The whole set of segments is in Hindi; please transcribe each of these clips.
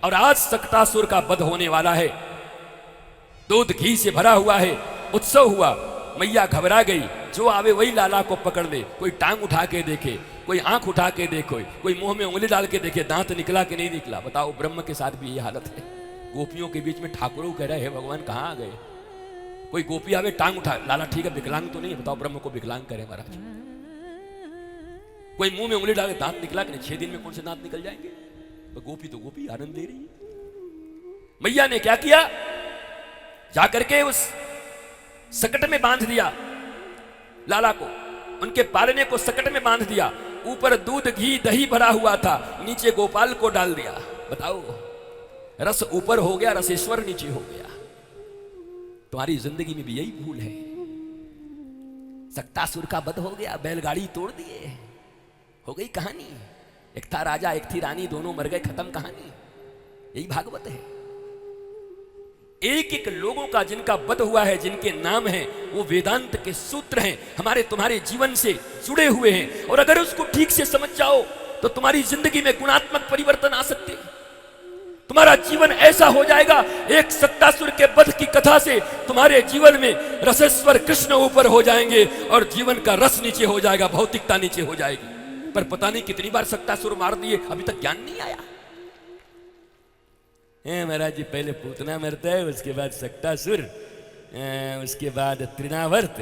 और आज सक्तासुर का वध होने वाला है। दूध घी से भरा हुआ है, उत्सव हुआ, मैया घबरा गई। जो आवे वही लाला को पकड़ ले। कोई टांग उठा के देखे, कोई आंख उठा के देखो, कोई मुंह में उंगली डाल के देखे दांत निकला कि नहीं निकला। बताओ, ब्रह्म के साथ भी ये हालत है। गोपियों के बीच में ठाकुरों कह रहे हैं भगवान कहाँ आ गए। कोई गोपी आवे टांग उठा, लाला ठीक है विकलांग तो नहीं। बताओ, ब्रह्म को विकलांग करे महाराज। कोई मुंह में उंगली डाल के दांत निकला कि नहीं। 6 दिन में कौन से दांत निकल जाएंगे। तो गोपी आनंद दे रही है। मैया ने क्या किया, जाकर के उस सकट में बांध दिया लाला को, उनके पालने को सकट में बांध दिया। ऊपर दूध घी दही भरा हुआ था, नीचे गोपाल को डाल दिया। बताओ, रस ऊपर हो गया, रसेश्वर नीचे हो गया। तुम्हारी जिंदगी में भी यही भूल है। सक्तासुर का वध हो गया, बैलगाड़ी तोड़ दिए, हो गई कहानी। एक था राजा, एक थी रानी, दोनों मर गए, खत्म कहानी। यही भागवत है। एक एक लोगों का जिनका वध हुआ है, जिनके नाम हैं, वो वेदांत के सूत्र हैं, हमारे तुम्हारे जीवन से जुड़े हुए हैं। और अगर उसको ठीक से समझ जाओ तो तुम्हारी जिंदगी में गुणात्मक परिवर्तन आ सकते हैं। तुम्हारा जीवन ऐसा हो जाएगा, एक सक्तासुर के वध की कथा से तुम्हारे जीवन में रसेश्वर कृष्ण ऊपर हो जाएंगे और जीवन का रस नीचे हो जाएगा, भौतिकता नीचे हो जाएगी। पर पता नहीं कितनी बार सक्तासुर मार दिए, अभी तक ज्ञान नहीं आया। महाराज जी, पहले पूतना मरता है, उसके बाद सक्तासुर, उसके बाद तृणावर्त।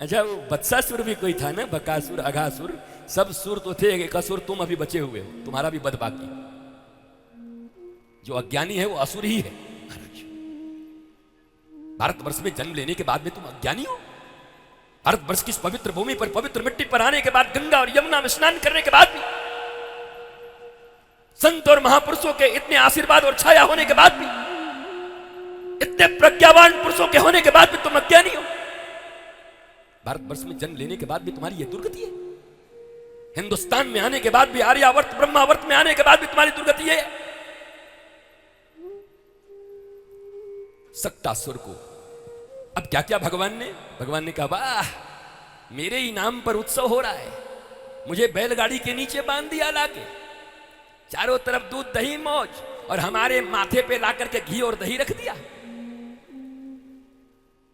अच्छा, वो बत्सासुर भी कोई था ना, बकासुर, अघासुर, सब सुर तो थे। एक असुर तुम अभी बचे हुए हो, तुम्हारा भी वध बाकी। जो अज्ञानी है वो असुर ही है। महाराज, भारतवर्ष में जन्म लेने के बाद में तुम अज्ञानी हो। भारतवर्ष की इस पवित्र भूमि पर, पवित्र मिट्टी पर आने के बाद, गंगा और यमुना में स्नान करने के बाद भी, संत और महापुरुषों के इतने आशीर्वाद और छाया होने के बाद भी, इतने प्रज्ञावान पुरुषों के होने के बाद भी तुम अज्ञानी हो। भारतवर्ष में जन्म लेने के बाद भी तुम्हारी यह दुर्गति है। हिंदुस्तान में आने के बाद भी, आर्यावर्त ब्रह्मावर्त में आने के बाद भी तुम्हारी दुर्गति है। सक्तासुर को अब क्या क्या भगवान ने कहा, वाह, मेरे ही नाम पर उत्सव हो रहा है, मुझे बैलगाड़ी के नीचे बांध दिया लाके, चारों तरफ दूध दही मौज, और हमारे माथे पे लाकर के घी और दही रख दिया।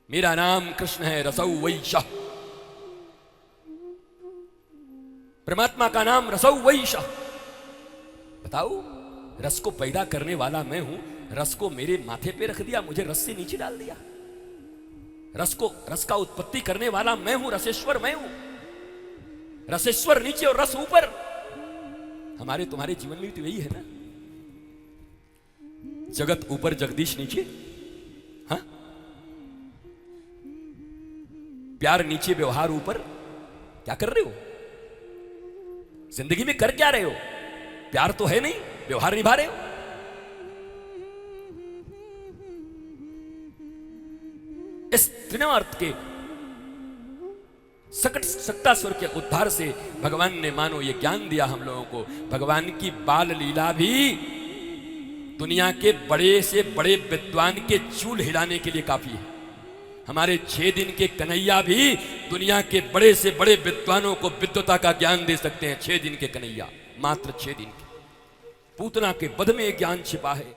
मेरा नाम कृष्ण है, रसौ वैश। परमात्मा का नाम रसौ वैश। बताओ, रस को पैदा करने वाला मैं हूं, रस को मेरे माथे पे रख दिया, मुझे रस से नीचे डाल दिया। रस का उत्पत्ति करने वाला मैं हूं, रसेश्वर मैं हूं। रसेश्वर नीचे और रस ऊपर। हमारे तुम्हारे जीवन में तो यही है ना। जगत ऊपर, जगदीश नीचे। हाँ, प्यार नीचे, व्यवहार ऊपर। क्या कर रहे हो जिंदगी में? कर क्या रहे हो? प्यार तो है नहीं, व्यवहार निभा रहे हो। इस त्रिनार्थ के सक्तासुर के उद्धार से भगवान ने मानो ये ज्ञान दिया हम लोगों को। भगवान की बाल लीला भी दुनिया के बड़े से बड़े विद्वान के चूल हिलाने के लिए काफी है। हमारे 6 दिन के कन्हैया भी दुनिया के बड़े से बड़े विद्वानों को विद्वता का ज्ञान दे सकते हैं। 6 दिन के कन्हैया, मात्र 6 दिन के। पूतना के वध में ज्ञान छिपा है।